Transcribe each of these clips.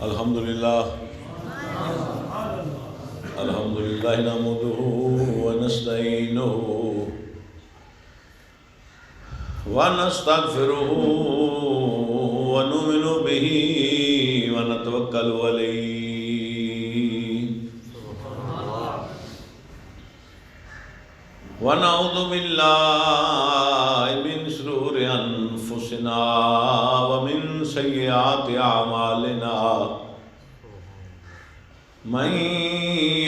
अल्हम्दुलिल्लाह नहमदुहु व नस्तईनुहु व नस्तगफिरुहु व नुमिनु बिही व नतवक्कलु अलैहि व नऊज़ु बिल्लाहि मिन शुरूरि अनफुसिना व मिन सय्यिआति अमालिना मन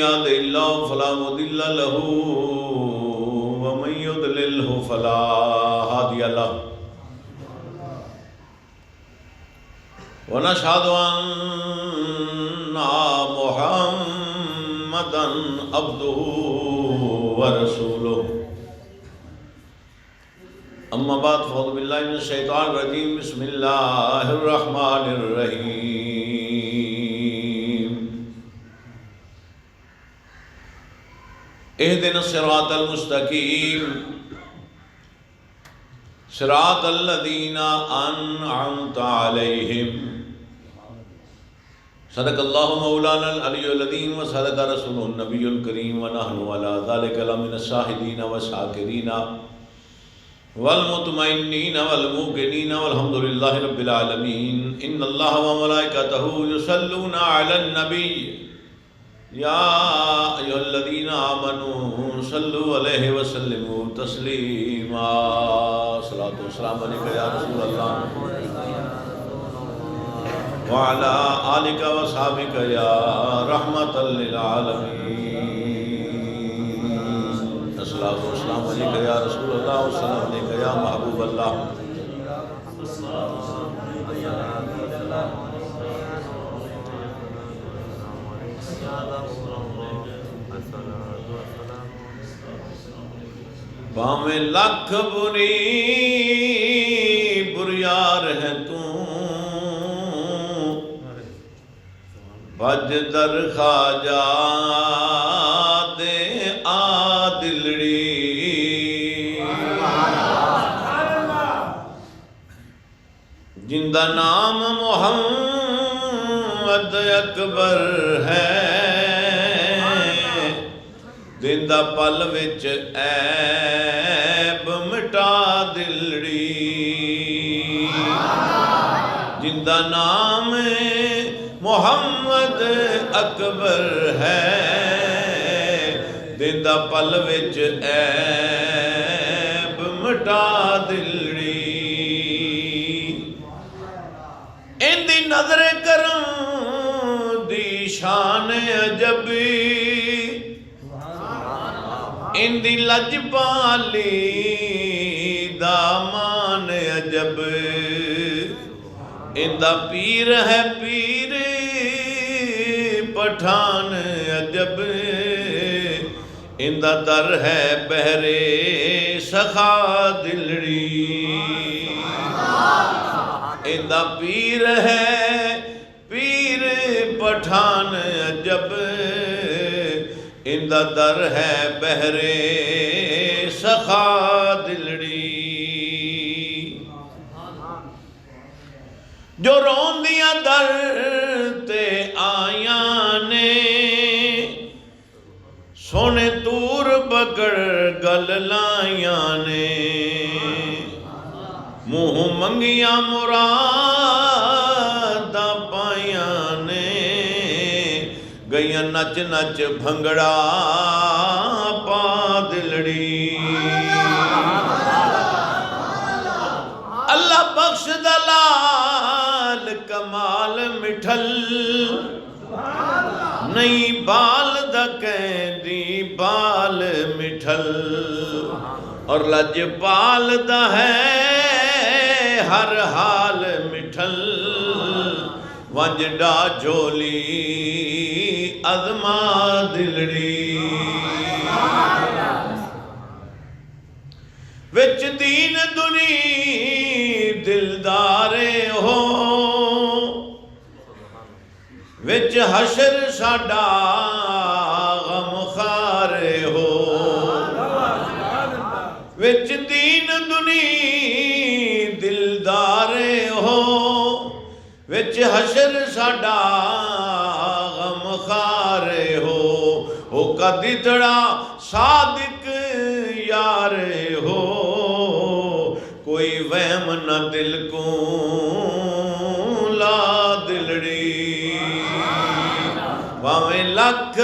यहदिल्लाहु फला मुदिल्ल लहु व मन युद्लिल्हु फला हादिय लहु व नशहदु अन्ना मुहम्मदन अब्दुहु व रसूलुहु अम्मा बाद फ़अऊज़ु बिल्लाहि मिनश शैतानिर रजीम बिस्मिल्लाहिर रहमानिर रहीम इहदिनस सिरातल मुस्तकीम सिरातल लज़ीना अनअमता अलैहिम सदक़ल्लाहु मौलानल अलियुल अज़ीम व सदक़ रसूलुन नबियुल करीम व नहनु अला ज़ालिका लमिनश शाहिदीन व शाकिरीन वल मुतमइन्नीन वल मूक़िनीन वल्हम्दुलिल्लाहि रब्बिल आलमीन इन्नल्लाह व मलाइकतहु युसल्लूना अलन नबी या अय्युहल्लज़ीना आमनू सल्लु अलैहि व सल्लिमू तस्लीमा सलातो वस्सलामु अलैका या रसूलल्लाह व अला आलिका व सहाबिका या रहमतल लिल आलमीन अस्सलातु वस्सलामु अलैका या रसूलल्लाह व सलाम अलैका या महबूबल्लाह भावें लख बुरी बुरियार है तू भज दर खाजा दे आ दिलड़ी जिंदा नाम मोहम्मद अकबर है दिंदा पल विच ऐब मिटा दिलड़ी जिंदा नाम मोहम्मद अकबर है दिंदा पल विच ऐब मिटा दिलड़ी इंदी नजर करम दी शान अजबी इंदी लजपाली दामान अजब इंदा पीर है पीर पठान अजब इंदा दर है बहरे सखा दिलड़ी इंदा पीर है पीर पठान अजब इंदा दर है बहरे सखा दिलड़ी जो रोंदियां दर ते आया ने सोने तूर बगड़ गल लाया ने मुँह मंगिया मुरादा पाया ने गैया नच नच भंगड़ा पा दिलड़ी अल्लाह बख्श दलाल कमाल मिठल नहीं बाल द कैदी बाल मिठल और लजपाल दा है हर हाल मिठल वंजडा झोली अज़मा दिलड़ी विच दीन दुनी दिलदारे हो विच हशर साडा गम खारे हो विच दीन दुनी दिलदारे हो विच हशर साडा गम खारे हो कदितड़ा सादिक यारे हो, कोई वहम न दिल को ला दिलड़ी, भावें लख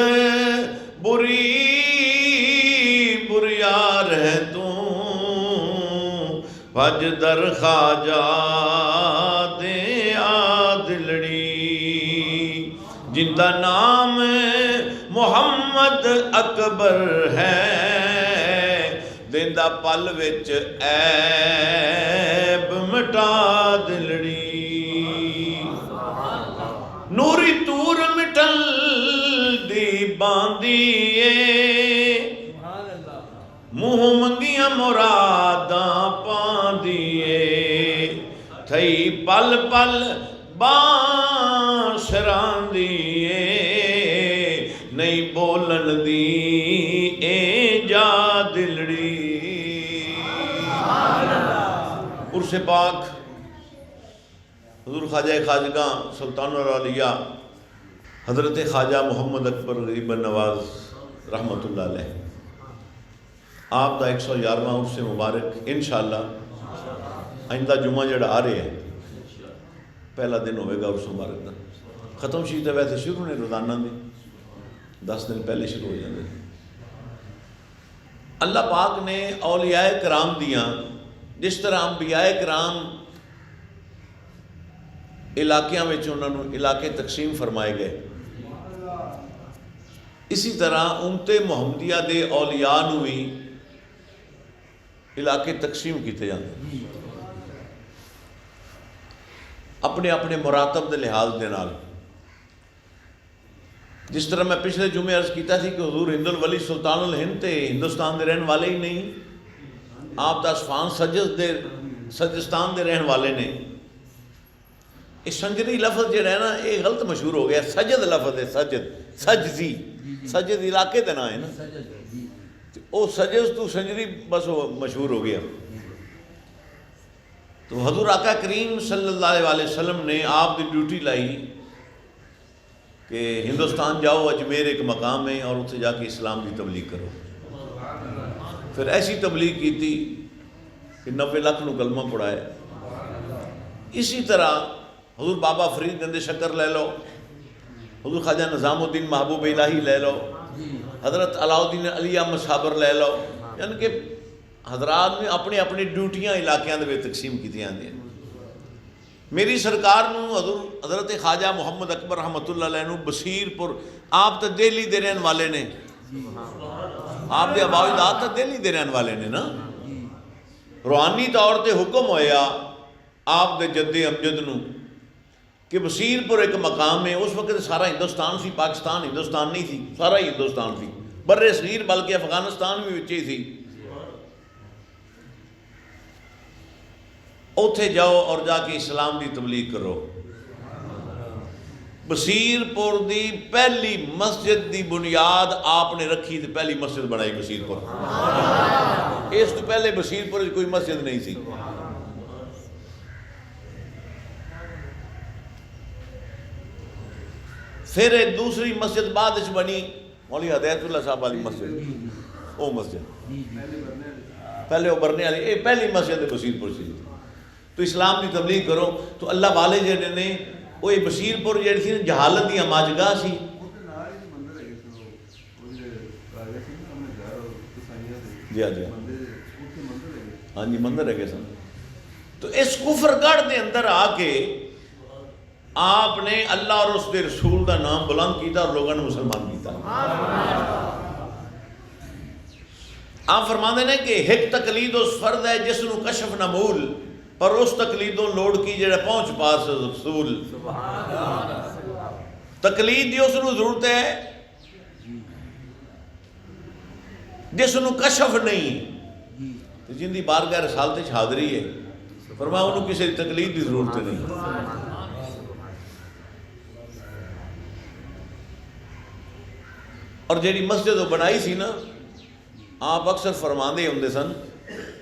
बुरी बुरियार है तू, भज दर खाजा दे आ दिलड़ी, जिंदा नाम मुहम्मद अकबर है, देंदा पल विच ऐब मिटा दिलड़ी, नूरी तूर मिटल दी बांदी मुँह मंगिया मुरादां पांदिए, थई पल पल बांसरांदिए, नहीं बोलन दी ए जा दिलड़ी। उर्से पाक हुज़ूर ख्वाजा खाजगा सुल्तानुल औलिया हज़रत ख्वाजा मोहम्मद अकबर गरीब नवाज रहमतुल्लाह अलैह आप का 111वां उर्स मुबारक इंशाअल्लाह आइंदा जुम्मा जड़ा आ रहा है पहला दिन होगा उर्स मुबारक का। ख़त्म शीत वैसे शुरू ने रोज़ाना दे 10 दिन पहले शुरू हो जाते। अल्लाह पाक ने औलियाए कराम दियाँ जिस तरह अंबियाए कराम इलाकियां में उन्होंने इलाके तकसीम फरमाए गए, इसी तरह उम्मते मुहम्मदिया दे औलिया नूं भी इलाके तकसीम किए जाते अपने अपने मुरातब के लिहाज के नाल। जिस तरह मैं पिछले जुमे अर्ज किया कि हुज़ूर हिंदुल वली सुल्तानुल हिंद ते हिंदुस्तान के रहने वाले ही नहीं, आप दा सफान सजस्तान के रहने वाले ने। ये संजरी लफज जो है ना ये गलत मशहूर हो गया, सजद लफज है, सजद सजजी सजद इलाके का नाम है ना, वो सजद तो संजरी बस वो मशहूर हो गया। तो हज़ूर आका करीम सल्लल्लाहु अलैहि वसल्लम ने आप की ड्यूटी लाई कि हिंदुस्तान जाओ, अजमेर एक मकाम है और उत्थे जाके इस्लाम की तबलीग करो। फिर ऐसी तबलीग की थी कि 90 लाख नूं कलमा पढ़ाया। इसी तरह हुज़ूर बाबा फरीद गंदे शक्कर ले लो, हुज़ूर ख्वाजा निज़ामुद्दीन महबूब इलाही ले लो, हज़रत अलाउद्दीन अली अहमद साबर ले लो, यानी कि हजरात ने अपनी अपनी ड्यूटियां इलाकों के तकसीम की जाती। मेरी सरकार नूं हज़रत ख्वाजा मुहम्मद अकबर रहमतुल्लाह अलैह नूं बसीरपुर, आप तो दिल्ली दे रहने वाले ने, आप दे अबाउजाद तो दिल्ली दे रहने वाले ने ना। रूहानी तौर पर हुक्म होया आप दे जद्दे अमजद नूं कि बसीरपुर एक मकाम है। उस वक्त सारा हिंदुस्तान सी, पाकिस्तान हिंदुस्तान नहीं थी, सारा ही हिंदुस्तान सी, बर्रे सगीर बल्कि अफगानिस्तान भी विच ही सी। उत्थे जाओ और जाके इस्लाम की तबलीग करो। बसीरपुर की पहली मस्जिद की बुनियाद आपने रखी, तो पहली मस्जिद बनाई बसीरपुर। इस तो पहले बसीरपुर कोई मस्जिद नहीं थी। फिर एक दूसरी मस्जिद बाद बनी मौलवी हदायतुल्लाह साहब वाली मस्जिद, वो मस्जिद पहले वो बरने वाली, ये पहली मस्जिद बसीरपुर से। तो इस्लाम की तबलीग करो। तो अल्लाह वाले जेडे ने वो बसीरपुर जी थी जहालत की माजगाह सी, जी हाँ जी हाँ जी मंदिर है सन। तो इस कुफरगढ़ के अंदर आके आपने अल्लाह और उसके रसूल का नाम बुलंद किया और लोगों ने मुसलमान किया। आप फरमाते हैं कि हिक तकलीद उस फर्द है जिसनों कशफ नमूल, पर उस तकलीदों लोड़ की जेड़ा पहुंच पास रसूल। तकलीद की उसनों जरूरत है जिसनों कशफ नहीं, तो जिंदी बारगाह रसालत हाज़री है, फरमाया उन्होंने किसी तकलीद की जरूरत नहीं। और जी मस्जिद बनाई सी ना, आप अक्सर फरमाते होंगे सन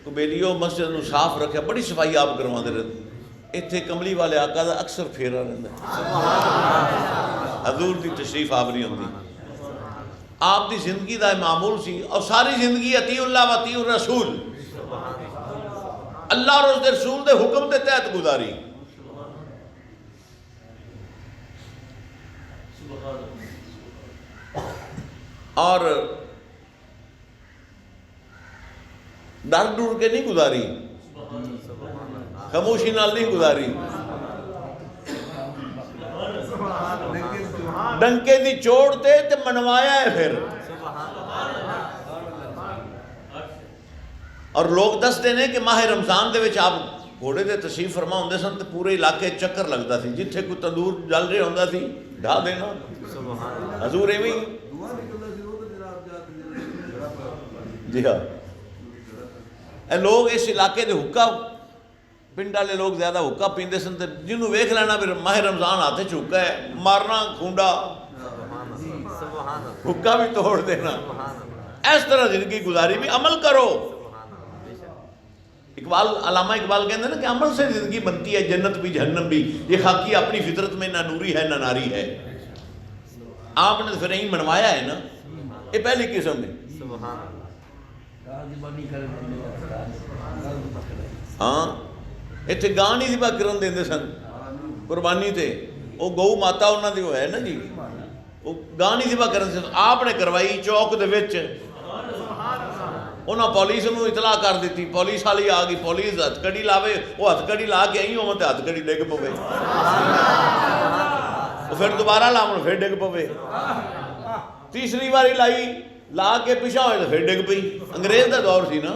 कि बेलियो मस्जिद में साफ रखे, बड़ी सफाई आप करवाते रहे। इत्थे कमली वाले आका दा अक्सर फेरा रहिंदा, हजूर दी तशरीफ आवरी होंदी, आप दी जिंदगी दा मामूल सी और सारी जिंदगी अतीउल्लाह व अतीउर रसूल, अल्लाह और उसके रसूल दे हुक्म के तहत गुजारी। और डर डूर के नहीं गुजारी, खामोशी नाल नहीं गुजारी, डंके दी चोट ते मनवाया है फिर। और लोग दसते ने कि माह रमजान दे विच आप घोड़े दे तशरीफ फरमा होंदे सन ते पूरे इलाके चक्कर लगता सी, जिथे कोई तंदूर जल रहा होंदा सी ढा देना, हजूर एवं जी हाँ। ए लोग इस इलाके दे हुक्का, पिंड वाले लोग ज्यादा हुक्का पींदे सन ते जिन्हों वेख लेना फिर माह रमजान हाथ च हुक्का है, मारना खूंडा, हुक्का भी तोड़ देना। इस तरह जिंदगी गुजारी भी। अमल करो। इकबाल, अल्लामा इकबाल कहते हैं ना कि अमल से जिंदगी बनती है, जन्नत भी जहन्नम भी। ये खाकी अपनी फितरत में ना नूरी है ना नारी है। आपने फिर यही मनवाया है ना, ये पहली किस्म है। हाँ, इतने गां नहीं दिबा करन देंदे सन कुर्बानी ते, वो गऊ माता उन्होंने वो है ना जी, वो गां नहीं दिबा करन सन, आपने करवाई चौक दे विच। उन्होंने पुलिस नूं इतला कर दी, पुलिस वाली आ गई, पुलिस हथकड़ी लावे, वो हथकड़ी ला के आई होवे तो हथकड़ी डिग पवे, फिर दोबारा लावन फिर डिग पवे, तीसरी बारी लाई ला के पिछा होए तो फिर डिग पई। अंग्रेज का दौर सी ना,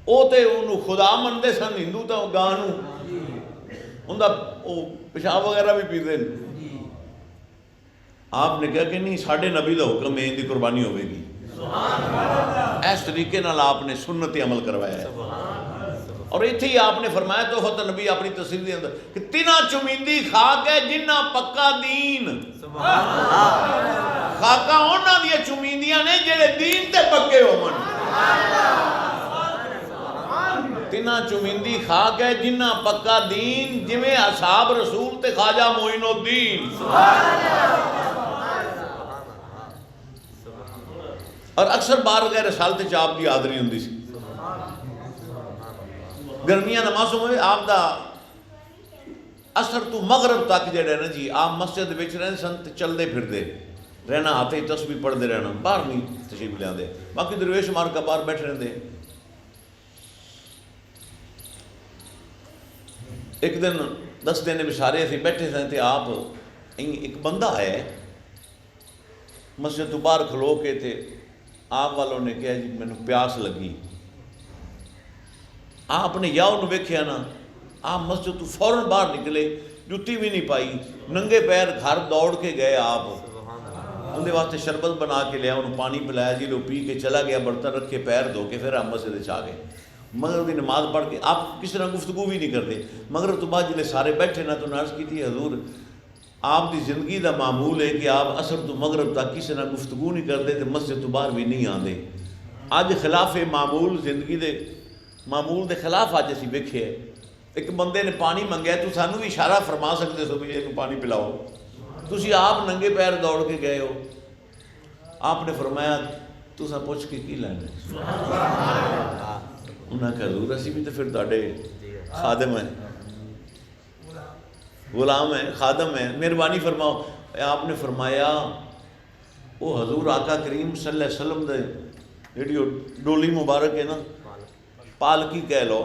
वो तो उन्होंने खुदा मनते सन हिंदू, तो गां नूं उनका वो पेशाब वगैरह भी पीते। आपने कहा कि नहीं, साढ़े नबी का हुक्म है, इनकी कुर्बानी होगी। इस तरीके नाल आपने सुन्नत अमल करवाया है। और इत्थे ही आपने फरमाया तो फत नबी अपनी तस्वीर के अंदर कि तिना चुमिंदी खाक है जिन्ना पक्का दीन। खाका उन्हां दी चुमिंदियां ने जेड़े दीन ते पक्के होवन। तिना चुमिंदी खाक है जिन्ना पक्का दीन, जिवें असहाब रसूल ते ख्वाजा मोइनुद्दीन। और अक्सर बार गए रसालते च आप की हाज़री होंदी सी। गर्मियां नमाज़ों में आप दा असर तो मगरब तक जेड़ा ना जी, आप मस्जिद विच रहंदे सन ते चलदे फिरदे रहना, हाथे तस्बीह पढ़ते रहना, बाहर नहीं तशरीफ लियाते। बाकी दरवेश मार का बाहर बैठे रहते। एक दिन 10 दिन सारे असीं बैठे थे ते आप एक बंदा है मस्जिद तो बाहर खलो के थे, आप वालों ने कहा जी मैनू प्यास लगी। आपने या उन्होंने वेख्या ना, आप मस्जिद तो फौरन बाहर निकले, जुत्ती भी नहीं पाई, नंगे पैर घर दौड़ के गए। आप उनके वास्ते शरबत बना के लिया, उन्होंने पानी पिलाया जी, लो पी के चला गया, बर्तन रख के पैर धो के फिर आप मस्जिद आ गए। मगरब की नमाज पढ़ के आप किसी तरह गुफ्तगू भी नहीं करते। मगरब तो बाद जिले सारे बैठे ना, तो नर्ज की थी हजूर आप की जिंदगी का मामूल है कि आप असर तो मगरब तक किसी ना गुफ्तगू नहीं करते, तो मस्जिद तो बाहर भी नहीं आते। अज खिलाफे मामूल जिंदगी के मामूल के खिलाफ अज असीं वेखे। एक बंदे ने पानी मंगया, तो सानू भी इशारा फरमा सकते सो भी इन्हूं पानी पिलाओ, तुसीं आप नंगे पैर दौड़ के गए हो। आपने फरमाया तुसां पुछ के की लैना। उन्हें कहा हजूर असीं भी तो फिर तुहाडे खादम हैं, गुलाम है, खादम है, मेहरबानी फरमाओ। आपने फरमाया वो हजूर आका करीम सल्लल्लाहु अलैहि वसल्लम दे जी डोली मुबारक है ना, पालकी कह लो,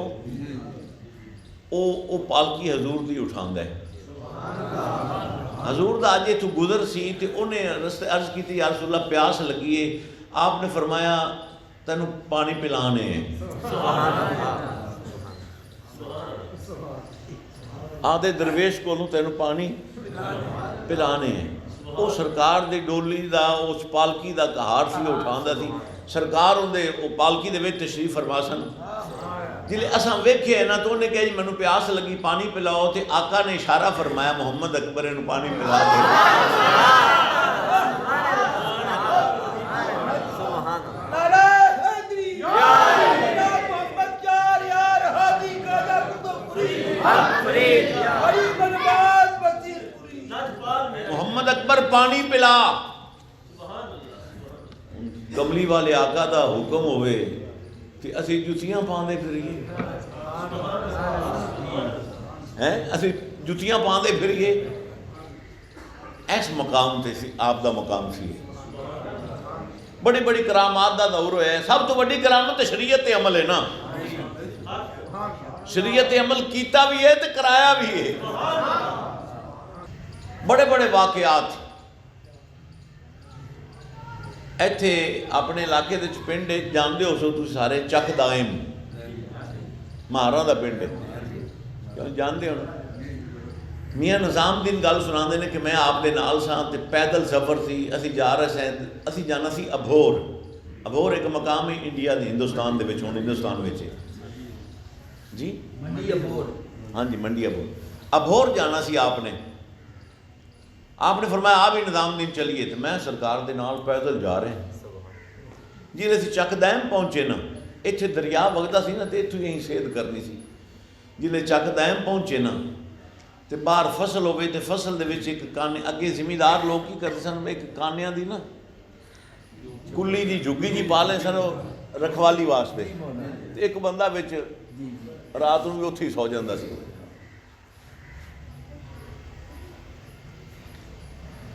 वो पालकी हजूर दी उठांदा है। हजूर दा अज इत्थों गुजर सी ते उन्हें रस्ते अर्ज की या रसूल अल्लाह प्यास लगी है। आपने फरमाया तेनू पानी पिलाने है। आदे दरवेश को तेनू पानी पिलाने है। वो सरकार दी डोली दा उस पालकी दा कहार सी उठांदा सी। सरकार उनके वो पालकी दे विच तशरीफ फरमा सन। जिले असां वेखे ना तो उन्हें कहा जी मैनू प्यास लगी पानी पिलाओ, तो आका ने इशारा फरमाया मोहम्मद अकबर इन्हूं पानी पिला दे। पानी पिला। कमली वाले आका का हुक्म होवे कि असी जुतियां पाते फिरिए हैं, असी जुतियां पाते फिरिए। इस मकाम से सी आप दा मकाम सी। बड़ी बड़ी करामात का दौर होया। सब तो वड्डी करामत शरीयत अमल है ना। शरीयत अमल किया भी है तो कराया भी है। बड़े बड़े वाकयात इत्थे अपने इलाके दे पिंड जानते हो सो तुसीं सारे, चक दायम महारां दा पिंड है, क्यों जानते हो ना। मियाँ निज़ामुद्दीन गल सुनाते हैं कि मैं आप दे नाल सां ते पैदल सफ़र सी। असी जा रहे सैं, असी जाना सी अबोहर। अबोहर एक मकाम है इंडिया दे, हिंदुस्तान दे विच, हुण हिंदुस्तान विच जी मंडी अबोहर। हाँ जी मंडी अबोहर। अबोहर जाना सी आपने फरमाया आ भी निज़ामुद्दीन चलिए। तो मैं सरकार के नाल पैदल जा रहे हैं। जिले असीं चक दैम पहुँचे ना, इत्थे दरिया वगदा सी ना, तो इत्थों ही सेध करनी सी। जिले चक दैम पहुँचे ना तो बाहर फसल होवे तो फसल दे विच एक काने, अगे जिमीदार लोग की करते सन, एक कानिया दी ना कुल्ली जी झुग्गी जी पा ले सन रखवाली वास्ते। तो एक बंदा विच रात नूं भी उत्थे ही सौ जांदा सी।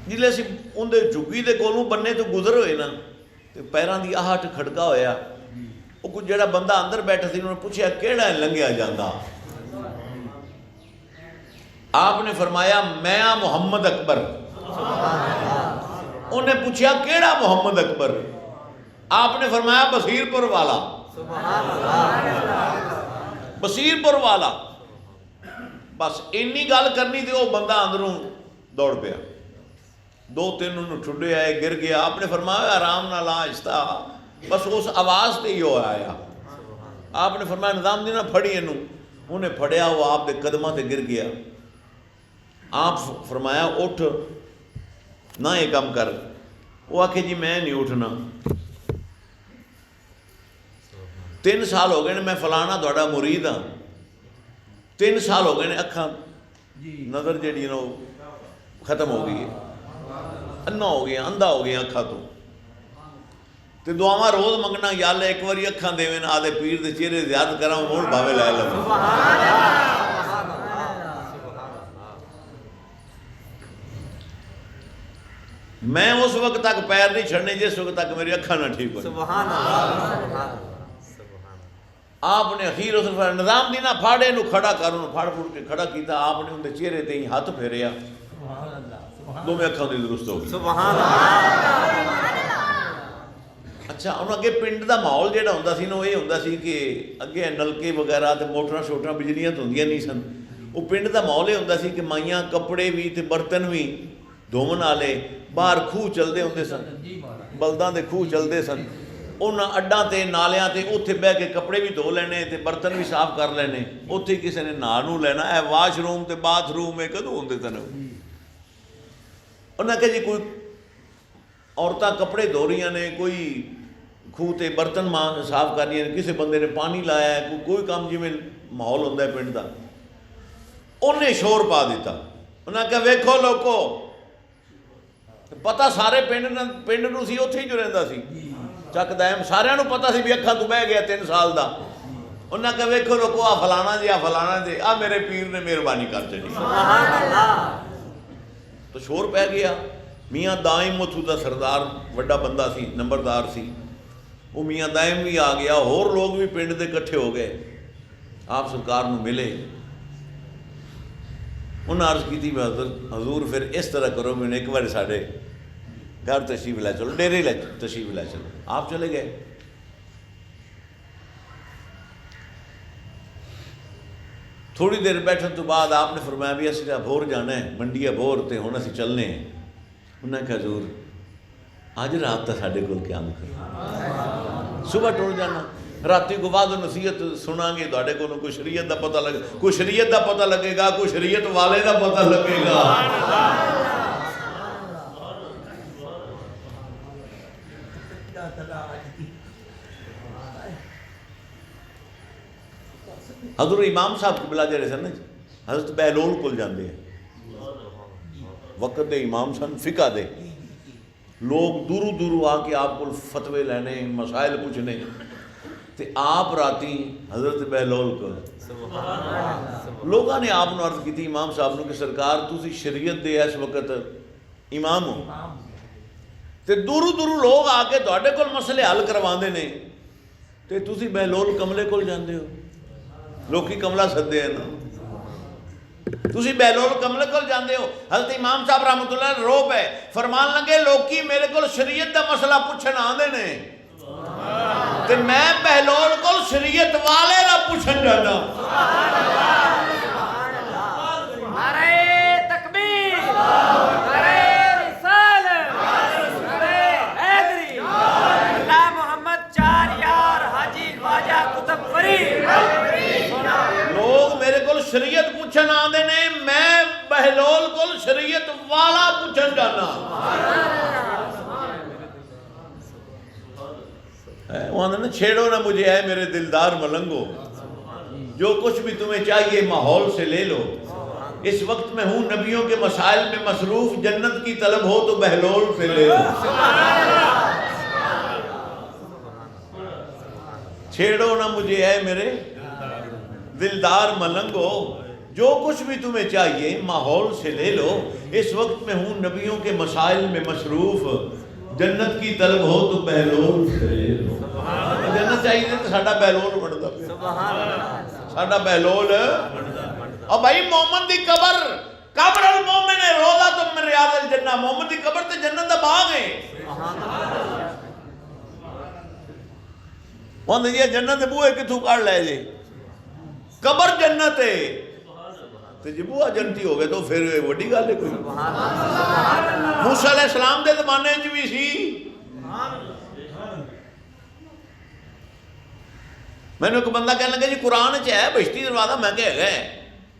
जिले असीं उहदे झुग्गी दे कोलों बन्ने तो गुजर होए ना, तो पैरां दी आहट खड़का होया। वो कुछ जिहड़ा बंदा अंदर बैठा सी उन्होंने पूछया किहड़ा लंघिया जांदा। आपने फरमाया मैं आ मुहम्मद अकबर। उन्हें पूछया केड़ा मुहम्मद अकबर। आपने फरमाया बसीरपुर वाला। बसीरपुर वाला। बस इन्नी गल करनी तो वह बंदा अंदरों दौड़ पिया। दो तीन उन्होंने ठुडे आए, गिर गया। आपने फरमाया आराम नाल आहिस्ता, बस उस आवाज़ से ही हो आया। आपने फरमाया निज़ामुद्दीन फड़ी इनू। उन्हें फड़िया, वो आप दे कदमां ते गिर गया। आप फरमाया उठ ना, ये काम कर। वो आखे जी मैं नहीं उठना, 3 साल हो गए ने मैं फलाना तुहाडा मुरीद हाँ। 3 साल हो गए ने, अखां नज़र जी खत्म हो गई है, अन्ना हो गया, अंधा हो गया अखा तो दुआवां रोज़ मंगना, या अल्लाह एक बारी अखां देवे ना, आदे पीर दे चेहरे याद करा मुड़ भावे लै लव। मैं उस वक्त तक पैर नहीं छड़ने जिस वक्त तक मेरी अखा ना ठीक हो। आपने अखीर उस निज़ामुद्दीन फाड़े नूं खड़ा कर, फड़ फुड़ के खड़ा किया। आपने उनके चेहरे ते ही हाथ फेरिया, दोवें अखां दी दुरुस्त हो गई। अच्छा उन्होंने अगे पिंड का माहौल जो होंदा सी ना, ये होंदा सी कि अगे नलके वगैरह तो मोटरां शोटरां बिजलियां तो होंदियां नहीं सन। वो पिंड का माहौल ये होंदा सी कि माइयां कपड़े भी तो बर्तन भी धोवन वाले बाहर खूह चलते होंदे सन, बलदां दे खूह चलते सन। उन्होंने अड्डां ते नालियां ते उत्थे बह के कपड़े भी धो लेने ते बर्तन भी साफ कर लेने। उत्थे किसी ने नहा नू लेना है। वाशरूम ते बाथरूम में कदों होंदे सन। उन्हें कहा जी कोई औरतां कपड़े धो रही ने, कोई खूह ते बर्तन साफ कर रही, किसी बंदे ने पानी लाया है, कोई काम जिमें माहौल होंदा है पिंड का। उन्हें शोर पा दिता। उन्हें कहा वेखो लोको, पता सारे पिंड नूं सी, उत्थे ही जो रहिंदा सी चक दैम, सारिਆਂ ਨੂੰ पता सी भी अखा तू बह गया 3 साल का। उन्हें कहा वेखो लोको आ फलाना जी, आ फलाना जी, आ मेरे पीर ने मेहरबानी कर चली। तो शोर पै गया। मियाँ दाइम उत्थों का सरदार वड्डा बंदा सी, नंबरदार सी, वो मियाँ दाइम भी आ गया। होर लोग भी पिंड के इकट्ठे हो गए, आप सरकार नूं मिले। उन्हें अर्ज की हजूर फिर इस तरह करो, मैंने एक बार साढ़े घर तशरीफ लै चलो, डेरे लै तशरीफ लै चलो। आप चले गए। थोड़ी देर बैठने तो बाद आपने फरमाया भी असं अबोहर जाना है, मंडी अबोहर, तो हुण असीं चलने हैं। उन्हें कहा हजूर अज रात तो साढ़े कोल क्या मुकर, सुबह टुर जाना, राती को बाद नसीहत सुनांगे, तुहाडे कोलों कोई शरीयत का पता लगे, कोई शरीयत का पता लगेगा, कोई शरीयत वाले का पता लगेगा। हजूर इमाम साहब किबला जिहड़े सन हज़रत बहलोल कोल जाते हैं, वक्त दे इमाम सन फिका दे, लोग दूरों दूरों आके आप को फतवे लेने, मसाइल पूछने, तो आप राती हज़रत बहलोल को लोगों ने आपको अर्ज की इमाम साहब ने कि सरकार तुसी शरीयत दे इस वक्त इमाम हो, तो दूरों दूरों लोग आके तुहाडे कोल मसले हल करवाते हैं, तो तुसी बहलोल कमले कोल जांदे हो, लोकी कमला सदे हैं ना, तुसी बहलोल कमले कोल जांदे हो। हज़रत इमाम साहब रहमतुल्लाह अलैह रोब है, फरमान लगे लोकी मेरे कोल शरीयत का मसला पूछन आंदे ने, ते मैं बहलोल को शरीयत वाले दा पूछन जाना। नारे तकबीर, नारे रिसालत, नारे हैदरी, अल्लाह मोहम्मद चार यार हाजी ख्वाजा कुतुब फरीद। लोग मेरे को शरीयत पूछन आंदे ने, मैं बहलोल को शरीयत वाला पूछन जाना। ना छेड़ो ना मुझे है मेरे दिलदार मलंगो, जो कुछ भी तुम्हें चाहिए माहौल से ले लो, इस वक्त में हूँ नबियों के मसाइल में मसरूफ, जन्नत की तलब हो तो बहलोल से ले लो। छेड़ो ना मुझे है मेरे दिलदार मलंगो, जो कुछ भी तुम्हें चाहिए माहौल से ले लो, इस वक्त में हूँ नबियों के मसाइल में मसरूफ, जन्नत की तलब हो तो बहलोल से ले लो। जन्नत चाहिए तो साडा बहलोल बनता पे, साडा बहलोल। और भाई मोहम्मद दी कबर, कब्र अल मोमिन रोज़ा तो मिन रियादिल जन्नह, मोहम्मद दी कबर ते जन्नत दा बाग है। हुण जी जन्नत दे बूहे किथों कढ़ ले जे, कबर जन्नत है, तो जी बूहा जन्नती हो गए तो फिर वड्डी गल है कोई। मूसा अलैहिस्सलाम दे ज़माने च भी सी, मैंने एक बंदा कहने लगे जी कुरान च है बहिश्ती दरवाजा, मैं क्या है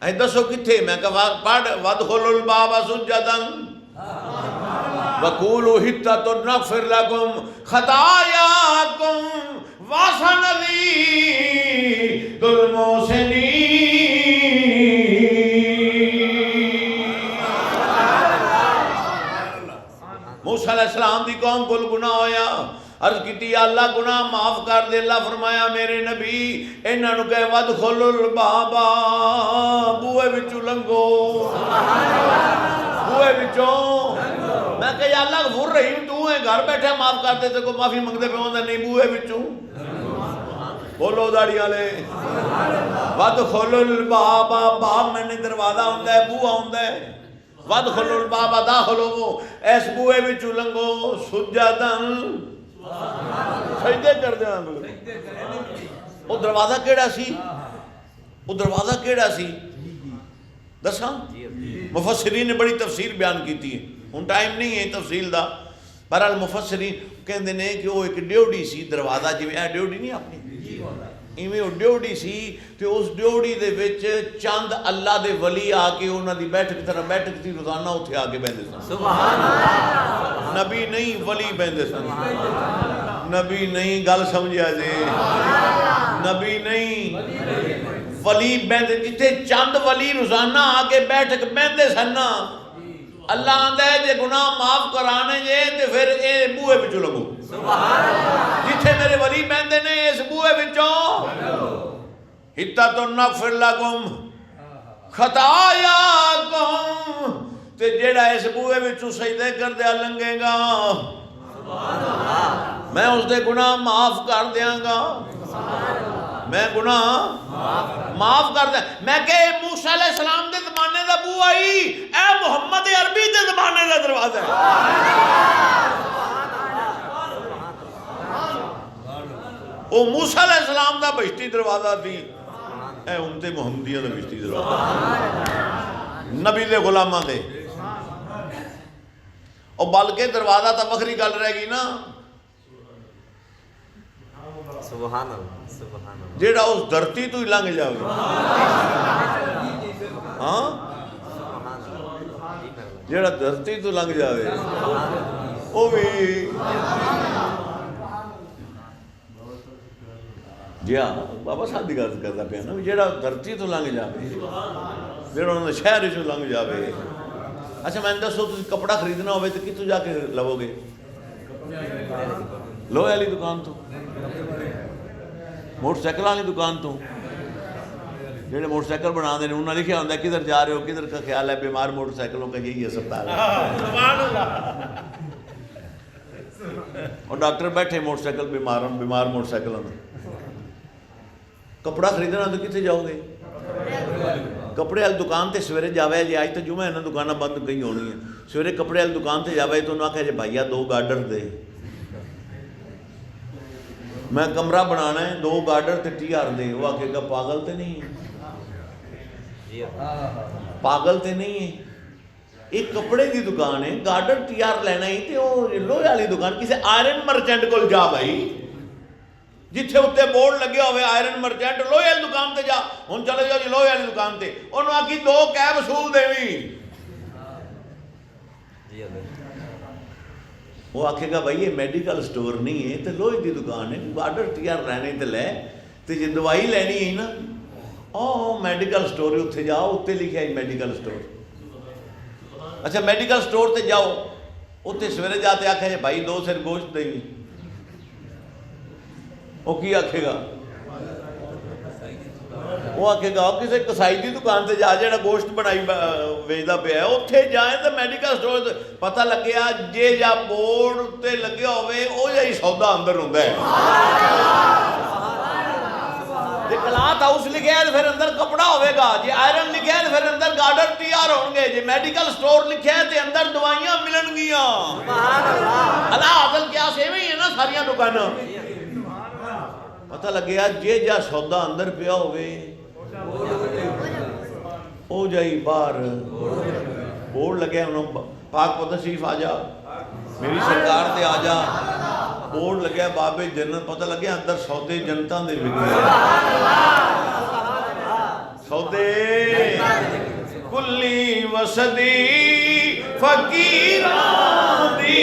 अं दसो किथे, मैं कहा पढ़ वदखुलुल बाबा सुज्जदन वक़ूलू हित्ततुन नग़फ़िर लकुम ख़तायाकुम वसनज़ीदुल मुहसिनीन। मूसा अलैहिस्सलाम दी कौम कोल गुनाह होया, अर्ज की अल्लाह गुनाह माफ कर दे। अल्लाह फरमाया मेरे नबी इन्हों कहे वदखुलुल बाबा, बूहे विचों लंघो, बूहे विचों। मैं कहा अल्लाह गफूर रहीम तू है, घर बैठे माफ कर दे, तेरे को माफी मंगते पे होंगे नहीं, बूहे विचों बोलो दाड़ी वाले। वदखुलुल बाबा, बाब मैंने दरवाजा होंदा है, बूहा होंदा है। वदखुलुल बाबा दाखिलो, इस बूहे विचों लंघो सुज्जदन, सजदे कर दे। वो दरवाजा केड़ा सी, वो दरवाजा केड़ा सी दसा। मुफस्सिरीन ने बड़ी तफसीर बयान की है, हुण टाइम नहीं है तफसील दा, बहरहाल मुफस्सिरीन कहते हैं कि वो एक ड्योड़ी सी, दरवाजा जिवें ए ड्योड़ी नहीं अपनी इवें वो ड्योड़ी सी, तो उस ड्योड़ी दे विच चंद अल्लाह दे वली आके उन्हां दी बैठक तरह बैठक थी, रोजाना उत्थे आके बहंदे सन। सुभान अल्लाह। नबी नहीं वली बहंदे सन, नबी नहीं, गल समझिया जे, नबी नहीं वली बहंदे, जिथे चंद वली रोजाना आके बैठक बहंदे सन ना, अल्लाह आंदा है जे गुनाह माफ कराने जे ते फिर ए बूहे विचों लगो। सुभान अल्लाह। जिथे मेरे वली बहंदे ने इस बूहे विचों हित्ततुन नग़फ़िर लकुम ख़तायाकुम, ते जेड़ा इस बूहे विचों सजदे करदे लंघेगा मैं उसदे गुनाह माफ कर देंगा, मैं गुनाह माफ कर दे। मैं कहे मूसा अलैहिस्सलाम दे ज़माने दा बूहा ही ए मुहम्मद अरबी दे ज़माने दा दरवाजा है। वो मूसा अलैहिस्सलाम दा बहिश्ती दरवाजा थी, ए उनते मुहम्मदिया दा बहिश्ती दरवाजा, नबी दे गुलामां दे। और बल्कि दरवाजा तो वखरी गल रहेगी ना, सुभान अल्लाह, सुभान अल्लाह, जेड़ा उस धरती तो ही लंघ जाए। हाँ, जेड़ा धरती तो लंघ जाए वो भी जी। हाँ बाबा साहब की गल करता पाया ना, जेड़ा धरती तो लंघ जाए, जेड़ा उन्होंने शहर चो लंघ जाए, अच्छा मैं दसो तुसीं कपड़ा खरीदना होवे तो कित्थों जाके लवोगे? लोहे वाली दुकान तो, मोटरसाइकिल वाली दुकान तो। जेडे मोटरसाइकिल बनाते हैं उन्होंने लिखा होंगे किधर जा रहे हो, किधर का ख्याल है, बीमार मोटरसाइकिलों का यही अस्पताल है। और डॉक्टर बैठे मोटरसाइकिल बीमार मोटरसाइकिलों में। कपड़ा खरीदना तो कितने जाओगे? कपड़े वाली दुकान से सवेरे जावे जे, अज तो जुमे इन्होंने दुकाना बंद कई होनी है, सवेरे कपड़े वाली दुकान से जावे तो उन्होंने आख्या जे भाईया 2 गार्डर दे, मैं कमरा बनाना है 2 गार्डर ते 30,000 दे। वो आखेगा पागल तो नहीं है, पागल तो नहीं है, एक कपड़े की दुकान है, गार्डर 30,000 लेना ही तो लोहे वाली दुकान किसी आयरन मर्चेंट को जा भाई, जिथे उत्ते बोर्ड लगे हुए आयरन मर्चेंट लोहे वाली दुकान से जा। हुण चले जाओ जी लोहे वाली दुकान से, उन्होंने आखी 2 कै वसूल देवी, वो आखेगा भाई ये मेडिकल स्टोर नहीं है तो लोहे की दुकान है, गार्डर 30,000 लेने तो लै, तो जो दवाई लैनी है ना ओ मेडिकल स्टोर उत्थे जाओ, उत्ते लिखा है मेडिकल स्टोर। अच्छा मेडिकल स्टोर ते जाओ, उत्थे सवेरे जाते आखे जे भाई 2 सिर गोश्त देवी, वो की आखेगा? वो आखेगा किसी कसाई की दुकान से जा, जो गोश्त बनाई बेचता पाया उत्थे जाए तो मेडिकल स्टोर पता लग्या जे जा बोर्ड उत्ते लगे होवे ओ जिहा ही सौदा अंदर हुंदा है। जे क्लॉथ हाउस लिखा है तो फिर अंदर कपड़ा होगा, जे आयरन लिखा है तो फिर अंदर गार्डर 30,000 होंगे, जे मेडिकल स्टोर लिखा है तो अंदर दवाइयां मिलनगियां। अल्लाह असल क्या सेवे ही है ना सारिया दुकाना। पता लग्या जे जा सौदा अंदर पिया होवे ओ जाई बाहर बोर्ड लगे, पाक पता शरीफ आ जा, मेरी सरकार ते आ जा, बोर्ड लगे बाबे जन्नत, पता लगे अंदर सौदे जनता दे विके, सौदे कुल्ली वसदी फकीरां दी,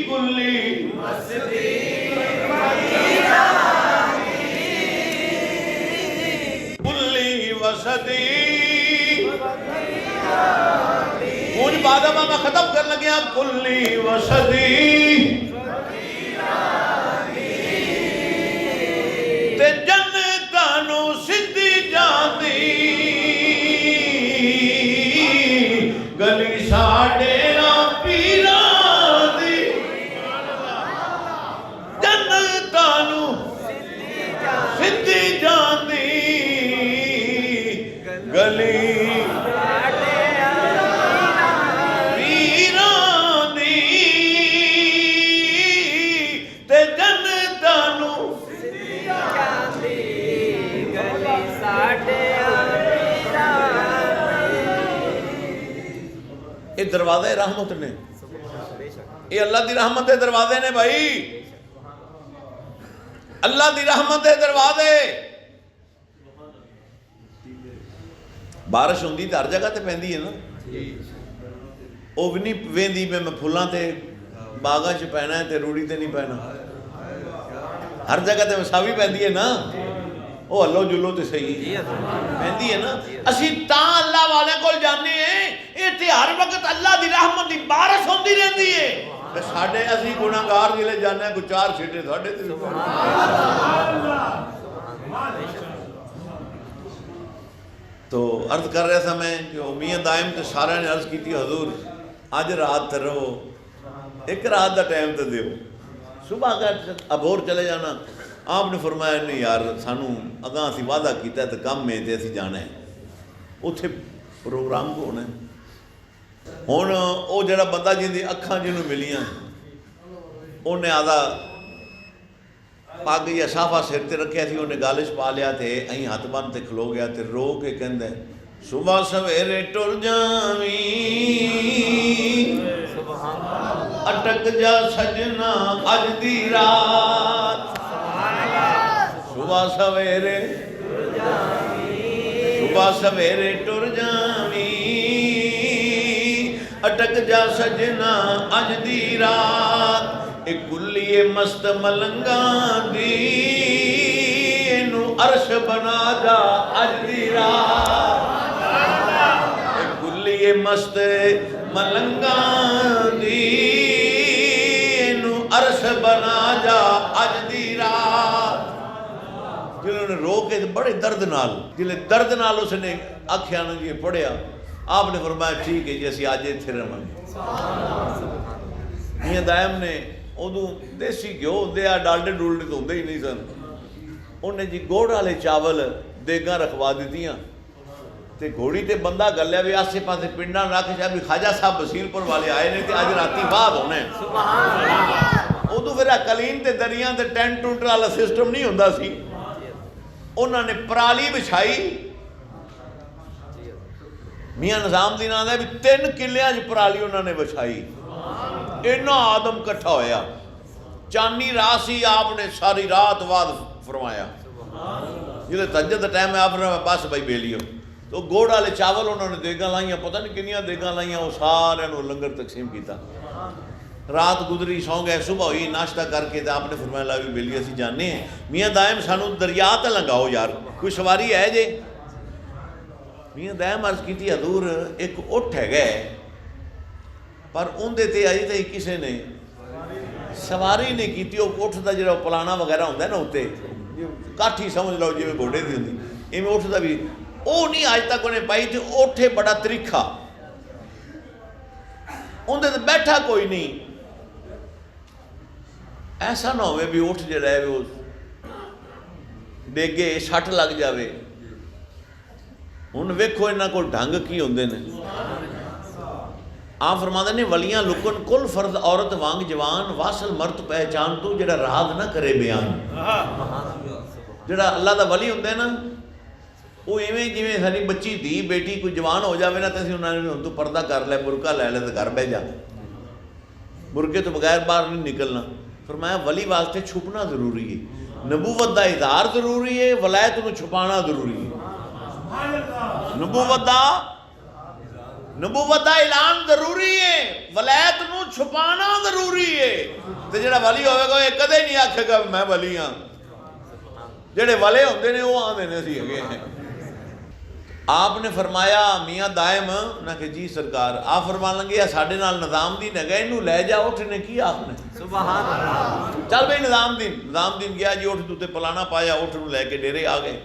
कुल्ली वसदी फकीरां दी, कुल्ली वसदी मुझ बाद मैं खत्म कर लग्या कुल्ली वसदी ते जन्नतां नूं सिद्धी जांदी, गली साडे पीरां दी, जन्नतां नूं सिद्धी जांदी, गली दरवाजे रहमत ने, ये अल्लाह की रहमत के दरवाजे ने भाई, अल्लाह की रहमत के दरवाजे। बारिश होंगी तो हर जगह तो पैंदी है ना, वो भी नहीं वेंदी मैं फुलों से बागां च पैना है तो रूड़ी ते नहीं पैना, हर जगह तो वसावी पैंदी है ना, वो हलो जुलो तो सही पैंदी है ना। असी तां अल्लाह वाले कोल जाने हैं, इत्थे हर वक्त अल्लाह की रहमत की बारिश होती रहती है, ते साडे असी गुनाहगार जिले जाने कोई 4 छीटे साडे ते। तो अर्ज कर रहा था मैं कि मियां दाइम तो सारे ने अर्ज की हजूर अज रात रहो, एक रात का टाइम तो दो, सुबह का अबोर चले जाना। आपने फरमाया नहीं यार सानू अगां असीं वादा किया तो काम में तो असीं जाना है, उत्थे प्रोग्राम होना है। हुण वो जिहड़ा बंदा जिंदी अखां जिन्होंने मिलियां उन्हें आदा पग या साफा सिर ते रखिया सी, उन्हें गालिश पा लिया तो अं हथ बन ते खलो गया तो रो के कहंदा सुबह सवेरे टुर जावी अटक जा सजना अज दी रात, सुबह सवेरे टुर जावी अटक जा सजना अज दी रात, एक गुल्लीए मस्त मलंगा दी इनू अर्श बना जा अज दी रात। ये मस्त मलंगा दी इनू अरश बना जा अज दी रात। जिन्होंने रो के बड़े दर्द नाल, जिले दर्द नाल उसने आख्या ना जी पढ़िया, आपने फरमाया ठीक है जी असी अज इत्थे रहांगे। मियां दायम ने उदों देसी घ्यो होंदे आ, डालडे डुलडे तो होंदे ही नहीं सन, उन्हें जी गुड़ वाले चावल देगा रखवा दित्तियां ते घोड़ी ते बंदा गलिया भी आसे पासे पिंडां रख छा भी खाजा साहब बसीरपुर वाले आए ने ते अज राती बाद होने। उदों फिर कलीन ते दरियां ते टेंट टूंट वाला सिस्टम नहीं हुंदा सी, उन्होंने पराली बिछाई। मियां निजामुद्दीन आंदा भी 3 किलियां च पराली उन्होंने बिछाई, इन्ना आदम इकट्ठा होया। चानी रात सी, आपने सारी रात बाद फरमाया जिले तहज्जुद दा टाइम है, आपने बस भाई बेलियो तो गुड़ वाले चावल उन्होंने देगा लाइया, पता नहीं किनिया देगा लाइया, वो सारे लंगर तकसीम किया। रात गुजरी, सौ गए, सुबह हुई, नाश्ता करके तो आपने फरमाया ला भी बेली असीं जाने हैं। मियां दायम सानू दरिया ते लंघाओ यार, कोई सवारी है जे। मियां दायम अर्ज की हजूर एक उठ है पर उनके ते अजे तक किसी ने सवारी नहीं की। उठ का जो पलाना वगैरह होंगे ना उत्ते काठी समझ लो जिवें घोड़े की होंदी, इवें उठ का भी वो नहीं अज तक उन्हें पाई। तो उठे बड़ा तरीखा, उनके तो बैठा कोई नहीं। ऐसा ना हो भी उठ जो है वो डेगे सट लग जाए। हुण वेखो इन्हां कोल ढंग की होंदे ने। आप फरमाते ने वलियां लुकन कुल फर्द औरत वांग जवान, वासल मर्द पहचान तू जेड़ा राज ना करे बयान। जेड़ा अल्लाह दा वली हुंदा ना वो इवें जिवें साडी बच्ची धी बेटी कोई जवान हो जाए ना तो असीं उन्हां नूं तू पर्दा कर लै, बुरका लै लै तो घर बह जा, बुरके तो बगैर बाहर नहीं निकलना। फरमाया वली वास्ते छुपना जरूरी है, नबूवत का इजहार जरूरी है, वलायत नूं छुपाना जरूरी है। नबूवत का ऐलान जरूरी है, वलायत नूं छुपाना जरूरी है। तो जिहड़ा वली होवेगा ये कदे नहीं आखेगा मैं वली हाँ। जिहड़े वले होंदे ने वो आंदे ने असीं हैगे हैं। आपने फरमाया मियाँ दायम ना कि जी सरकार, आप फरमान लगे साढ़े नाल निजामुद्दीन है, इनू लै जा। उठ ने की आपने सुभान अल्लाह, चल भाई निजामुद्दीन गया जी, उठ तू पलाना पाया, उठ नूं लैके डेरे आ गए,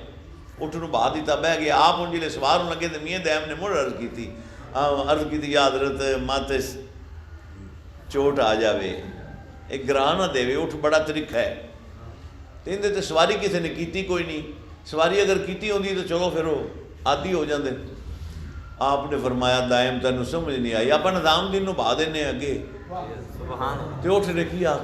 उठ नूं बहा दिता, बह गया। आप हुण जिहड़े सवार होण लगे तो मियाँ दायम ने मुड़ अर्ज की या हज़रत माते चोट आ जाए, एक गिरा ना देवे, उठ बड़ा तरीका है। तो इहदे ते सवारी किसी ने की कोई नहीं, सवारी अगर की होंदी तो चलो फिर वो आदि हो जाते। आपने फरमाया दायम तेन समझ नहीं आई, आप निजामुद्दीन नूं बहा देने अगे तो उठ ने की आप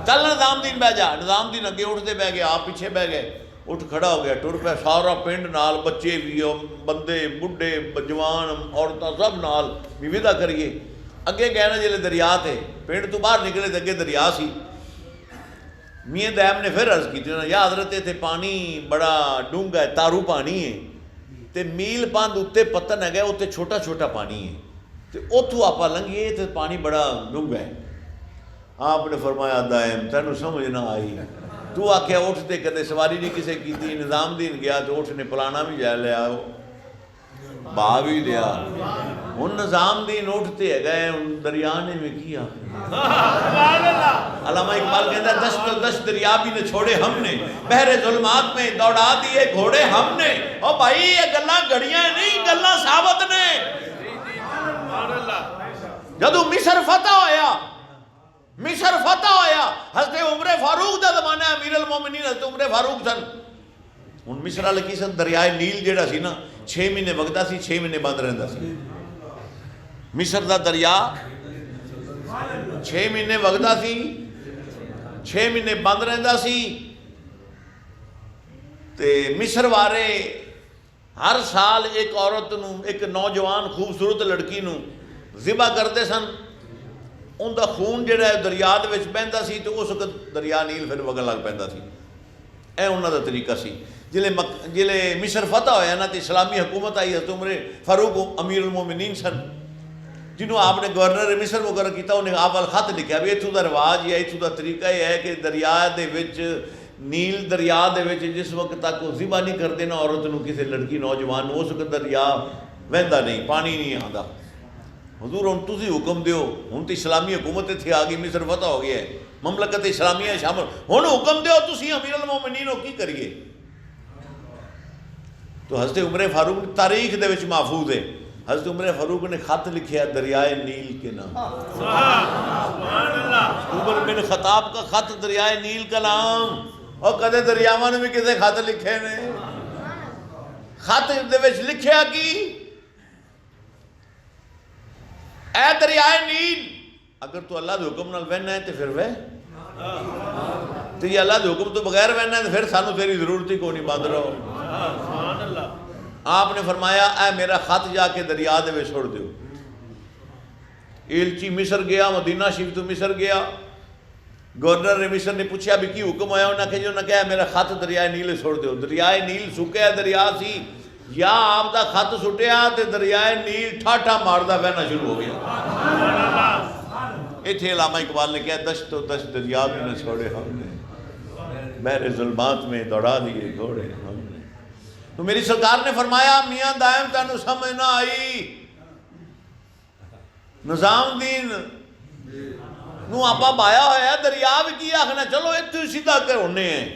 चल निजामुद्दीन बह जा। निजामुद्दीन अगे उठते बह गए, आप पीछे बह गए। उठ खड़ा हो गया, टुर पाया, सारा पिंड नाल, बच्चे भी बंदे बुढ़े जवान औरतां सब नाल भी विदा करिए। अगे गए ना जिले दरिया थे, पिंड तो बाहर निकले तो अगे दरिया सी। मियाँ दायम ने फिर अर्ज की या हजरत इत्थे पानी बड़ा डूंगा है, तारू पानी है, तो मील पंध उत्ते पत्तन है, उत्ते छोटा छोटा पानी है, तो उतों आप लंघिए तो पानी बड़ा डूंगा है। आपने फरमाया दायम तेनू समझ ना आई, तू आख्या उठते कदे सवारी नहीं किसे की। निजामुद्दीन गया तो उठ ने पलाना भी जा लिया, बहा भी लिया। हुण निजामुद्दीन उठते है दरिया ने में किया। अल्लामा इकबाल कहता दश्त दश्त दरिया भी ने छोड़े हमने, बहरे जुल्मात में दौड़ा दिए घोड़े हमने। ओ भाई ये गल्लां घड़ियां नहीं, गल्लां साबत ने। जदों मिस्र फतह होया, मिस्र फतह होया, हज़रत उमर फारूक का जमाना है, अमीरुल मोमिनीन हज़रत उमर फारूक सन। हुण मिस्र वाले की सन, दरियाए नील जिहड़ा सी ना 6 महीने वगदा सी, 6 महीने बंद रहिंदा सी। मिस्र का दरिया 6 महीने वगदा सी, 6 महीने बंद रहिंदा सी। ते मिस्र वाले हर साल एक औरत नूं, एक नौजवान खूबसूरत लड़की नूं ज़िबा करते सन। उनका खून जिहड़ा दरिया दे विच बहिंदा सी, तो उस वक्त दरिया नील फिर वगन लग पैंदा सी। यह उन्हां दा तरीका सी। जिले मिस्र फतह होया ना तो इस्लामी हुकूमत आई, हज़रत उमर फारूक अमीरुल मोमिनीन सन, जिन्हों आपने गवर्नर मिस्र मुकर किया। उन्हें आप वाल खत लिखा भी इत्थों का रिवाज या इत्थों का तरीका यह है कि दरिया दे विच, नील दरिया दे विच जिस वक्त तक वो ज़िबा नहीं करते ना औरत नूं, किसी लड़की नौजवान, उस वक्त दरिया वहदा नहीं, पानी नहीं आता। हजूर हुण तुसीं हुक्म दिओ, हुण तो इस्लामी हुकूमत इत्थे आ गई, मिस्र फतह हो गया है, ममलकत इस्लामिया शामिल, हुण हुक्म दिओ तुसीं अमीर उल मोमिनीन हो, की करिए? तो हज़रत उमर फारूक तारीख दे विच महफूज है, हज़रत उमर फारूक ने खत लिखिया दरियाए नील के नाम। उमर बिन खताब का खत दरियाए नील का नाम। और कदे दरियावां ने भी किसे खत लिखे ने? खत दे विच लिखिया कि ऐ दरियाए नील, अगर तू अल्लाह के हुक्म नाल वहना है तो फिर वह, तो ये अल्लाह के हुक्म तो बगैर वहना है तो फिर सानू तेरी जरूरत ही कोई नहीं, बंद रहो। आपने फरमाया ऐ मेरा खत जाके दरिया दे विच छोड़ दो। एलची मिस्र गया, मदीना शरीफ तो मिस्र गया, गवर्नर ने मिस्र ने पूछा भी की हुक्म आया, उन्हें कहा उन्हें कहा मेरा खत दरियाए नील छोड़ दो। दरियाए नील सुक्या दरिया सी, या आपका खत सुटिया तो दरियाए नील ठाठा मारदा बहना शुरू हो गया। इत्थे अल्लामा इकबाल ने कहा दश्त तो दश्त दरिया भी न छोड़े हमने, मेरे जुल्मात में दौड़ा दिए घोड़े हमने। तो मेरी सरकार ने फरमाया मियाँ दायम तेनू समझ ना आई, निजामुद्दीन नू आपा बाया होया दरिया भी की आखना, चलो इत्थों सीधा कर होने हैं।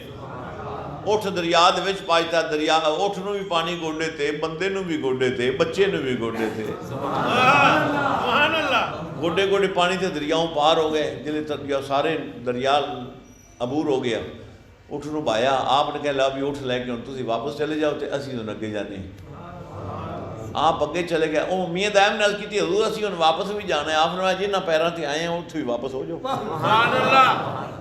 उठ दरिया दे विच पाजता, दरिया उठ नू भी पानी गोडे थे, बंदे नू भी गोडे थे, बच्चे नू भी गोडे थे, गोडे गोडे पानी ते दरियाओं पार हो गए। जिले दरिया सारे दरिया अबूर हो गया, उठ नू बाया। आपने कहा ला भी उठ लैके हुण तुसीं वापस चले जाओ तो असीं हुण अगे जाने। आप अगे चले गए। ओ मियाँ दायम ने अर्ज़ की हज़ूर असीं हुण वापस भी जाना है। आपने जिन्हां पैरां ते आए हैं उत्थों ही वापस हो जाओ।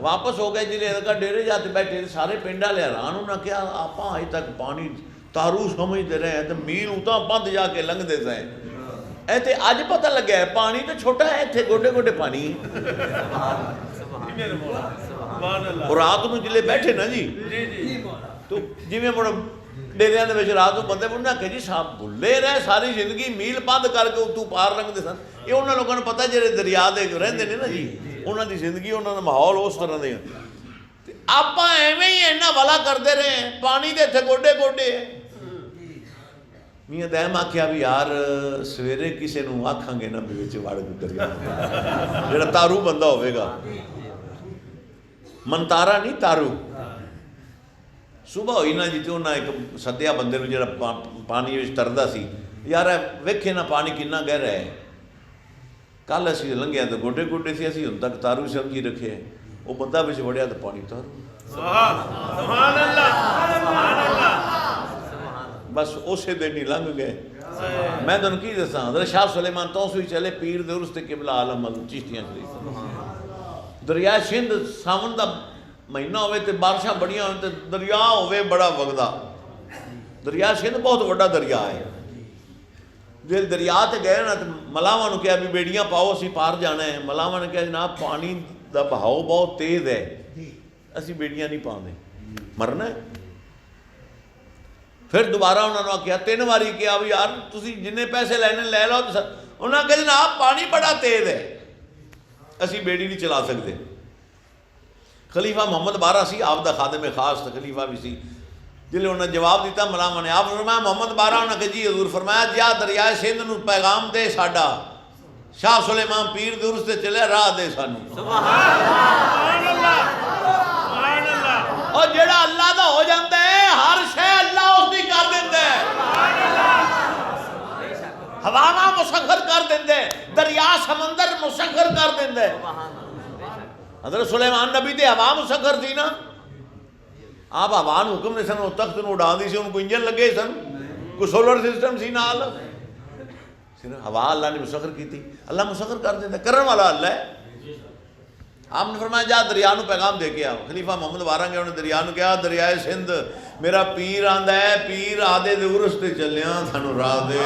वापस हो गए। जिले अदका डेरे जाते बैठे सारे पिंड वाले हैरान होना, क्या आप अजे तक पानी तारू समझते रहे हैं तो मील उतां बंद जाके लंघते सै, इत्थे अज पता लग्या है पानी तो छोटा है, इत्थे गोडे गोडे पानी। और रात को जिले बैठे ना जी तो जिमें मुड़ डेरिया रात को बंदे मुड़ आखे जी साहब भुले रहे सारी जिंदगी मील बंद करके उतू पार लंघते सन। ये उन्होंने लोगों को पता जो दरिया दे रहिंदे ने ना जी, उन्होंने जिंदगी उन्होंने माहौल उस तरह दे। आप एवें ही इन्ना वाला करते रहे, पानी तो इत्थे गोडे गोडे है। मियाँ दैम आख्या भी यार सवेरे किसी को आखांगे ना भी विच वड़ दरिया जो तारू बंदा होगा, मनतारा नहीं तारू। सुबह हुई ना जी तो उन्हें एक सद्या बंदे जो पानी तरदा सी, यार वेखे ना पानी कितना गहरा है। कल असी लंघिया तो गोडे गोडे से, असी हुण तक तारू समझी रखे। वो बंदा विच वड़िया तो पानी तारू। बस उस दिन ही लंघ गए। मैं तुहानूं की दसां, हज़रत शाह सुलेमान तो ही चले पीर दे उर्स ते किबला आलम चिश्तियां शरीफ। दरिया सिंध सावन का महीना होवे ते बारिशां बड़ियां होन ते दरिया होवे बड़ा वगदा। दरिया सिंध बहुत वड्डा दरिया है। जे दरिया ते गए ना तो मलावां नूं कहा भी बेड़ियां पाओ असीं पार जाना है। मलावां ने कहा जनाब पानी का बहाव बहुत तेज़ है, असीं बेड़ियां नहीं पाउंदे, मरना है। फिर दोबारा उन्होंने आख्या 3 बारी कहा भी यार तुसीं जिन्ने पैसे लैने लै लो। उन्होंने कहा जनाब पानी बड़ा तेज़ है, असीं बेड़ी नहीं चला सकते। खलीफा मोहम्मद 12 सी, आप दा खादिम खास तो खलीफा भी सी। जिले उन्हें जवाब दिता मलामा ने, आप फरमाया मोहम्मद 12 उन्हें कहा जी हजूर। फरमाया जा दरिया सिंध नूं पैगाम दे साडा शाह सुलेमान पीर दे उर्स ते चले राह दे सानू। और जेड़ा अल्लाह दा हो जाता है हर शै अल्लाह उसकी कर देता है। हवावां मुसखर कर देंदा है, दरिया समंदर मुसखर कर देंदा है। हज़रत सुलेमान नबी ते हवा मुसखर थी ना, आप हवा नूं हुक्म दे सन, वो तख्त नूं उड़ा दी सी, उनको इंजन लगे सन, कोई सोलर सिस्टम सी नाल। सिर्फ हवा अल्लाह ने मुसखर की थी। अल्लाह मुसखर कर देंदा, करने वाला अल्लाह है। आपने फरमाया जा दरिया नूं पैगाम दे के आओ। खलीफा मोहम्मद 12 गया, उन्हें दरिया नूं कहा दरियाए सिंध मेरा पीर आंदा है, पीर आदे दे उर्स ते चलिया सानू राह दे।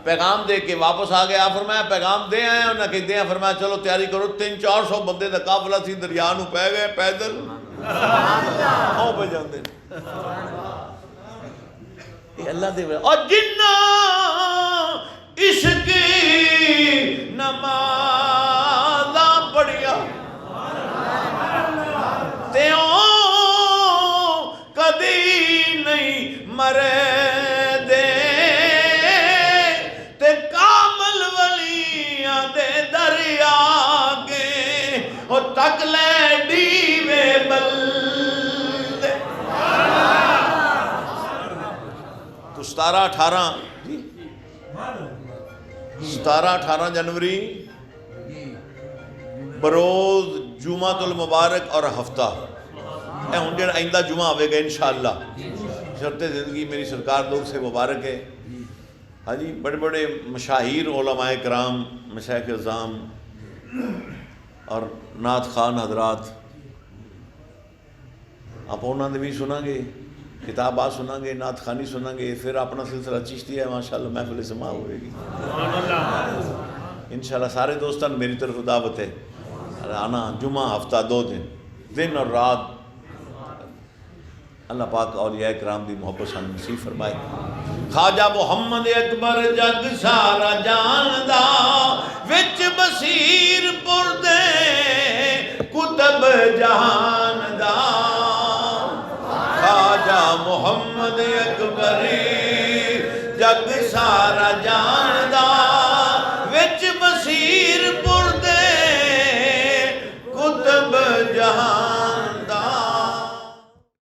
पैगाम दे के वापस आ गया। फरमाया पैगाम दे आए, उन्हें कहते हैं फरमाया चलो तैयारी करो। 300-400 बंदे का काफिला सी, दरिया नूं पै गए पैदल आओ पे जाते। अल्लाह दे और जिन्ना इसकी नमाज़ा पढ़िया त्यों कदी नहीं मरे दे ते कामल वलियां दे दरिया के ओ तक ले दीवे बल्दे। तो 17-18 जनवरी बरोज जुमातुल मुबारक और हफ्ता हुण जो आइंदा जुमा आवेगा इंशाअल्लाह शर्ते ज़िंदगी मेरी सरकार लोग से मुबारक है। हाँ जी, बड़े बड़े मशाहिर उलमाए कराम मशाइख अज़ाम और नात खान हजरात आप उन्होंने भी सुनांगे, किताबात सुनांगे, नात खानी सुनांगे, फिर अपना सिलसिला चिश्ती है माशाअल्लाह महफिल समा होगी इंशाअल्लाह। सारे दोस्तों मेरी तरफ दावत है आना जुमा हफ्ता 2 दिन और रात। अल्लाह पाक औलिया कराम की मोहब्बत सानू नसीब फरमाए। खाजा मुहम्मद अकबर जग सारा जानदा विच बसीरपुर दे कुतब जहान दा। खाजा मुहम्मद अकबर जग सारा जान